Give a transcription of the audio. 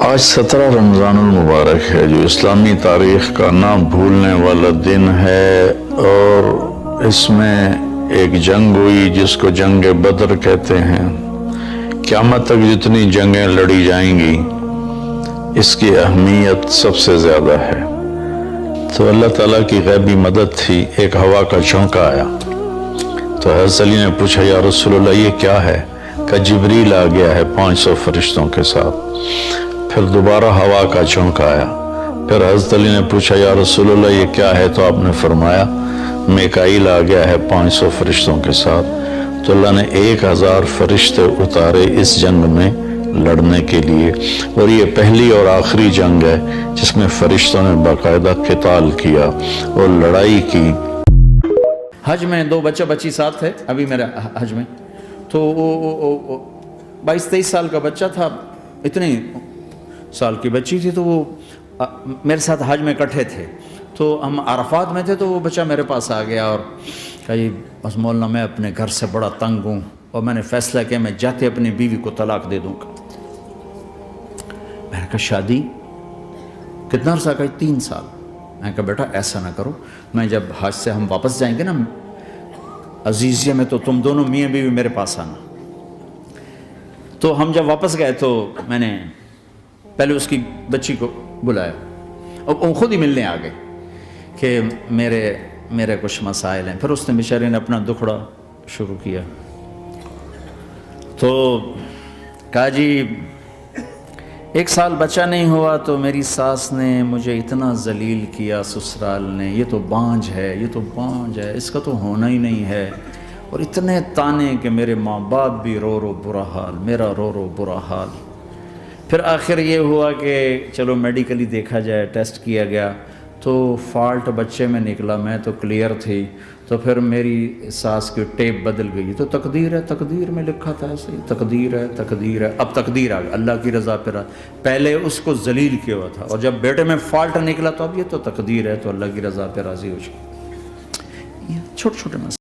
آج 17 رمضان المبارک ہے، جو اسلامی تاریخ کا نہ بھولنے والا دن ہے، اور اس میں ایک جنگ ہوئی جس کو جنگ بدر کہتے ہیں۔ قیامت تک جتنی جنگیں لڑی جائیں گی اس کی اہمیت سب سے زیادہ ہے۔ تو اللہ تعالیٰ کی غیبی مدد تھی، ایک ہوا کا جھونکا آیا تو حضرت علی نے پوچھا یا رسول اللہ یہ کیا ہے؟ کہ جبریل آ گیا ہے 500 فرشتوں کے ساتھ۔ پھر دوبارہ ہوا کا جھونکا آیا، پھر حضرت علی نے پوچھا یا رسول اللہ یہ کیا ہے؟ تو آپ نے فرمایا میکائیل آ گیا ہے 500 فرشتوں کے ساتھ۔ تو اللہ نے 1000 فرشتے اتارے اس جنگ میں لڑنے کے لیے، اور یہ پہلی اور آخری جنگ ہے جس میں فرشتوں نے باقاعدہ قتال کیا اور لڑائی کی۔ حج میں 2 بچہ بچی ساتھ تھے ابھی میرے حج میں، تو 22-23 سال کا بچہ تھا، اتنی سال کی بچی تھی، تو وہ میرے ساتھ حج میں اکٹھے تھے۔ تو ہم عرفات میں تھے تو وہ بچہ میرے پاس آ گیا اور کہا جی بس مولانا میں اپنے گھر سے بڑا تنگ ہوں اور میں نے فیصلہ کیا میں جاتے اپنی بیوی کو طلاق دے دوں گا۔ میں نے کہا شادی کتنا عرصہ؟ کہا 3 سال۔ میں نے کہا بیٹا ایسا نہ کرو، میں جب حج سے ہم واپس جائیں گے نا عزیزیہ میں تو تم دونوں میاں بیوی میرے پاس آنا۔ تو ہم جب واپس گئے تو میں نے پہلے اس کی بچی کو بلایا اور وہ خود ہی ملنے آ گئے کہ میرے کچھ مسائل ہیں۔ پھر اس نے بیچارے نے اپنا دکھڑا شروع کیا، تو کہا جی 1 سال بچہ نہیں ہوا تو میری ساس نے مجھے اتنا ذلیل کیا سسرال نے، یہ تو بانجھ ہے، یہ تو بانجھ ہے، اس کا تو ہونا ہی نہیں ہے، اور اتنے تانے کہ میرے ماں باپ بھی رو رو برا حال، میرا رو رو برا حال۔ پھر آخر یہ ہوا کہ چلو میڈیکلی دیکھا جائے، ٹیسٹ کیا گیا تو فالٹ بچے میں نکلا، میں تو کلیئر تھی، تو پھر میری ساس کی ٹیپ بدل گئی۔ تو تقدیر ہے، تقدیر میں لکھا تھا ایسے ہی، تقدیر ہے تقدیر ہے، اب تقدیر آ گئی اللہ کی رضا پہ۔ پہلے اس کو ذلیل کیا ہوا تھا اور جب بیٹے میں فالٹ نکلا تو اب یہ تو تقدیر ہے، تو اللہ کی رضا پہ راضی ہو جائے۔ یہ چھوٹے چھوٹے مسئلے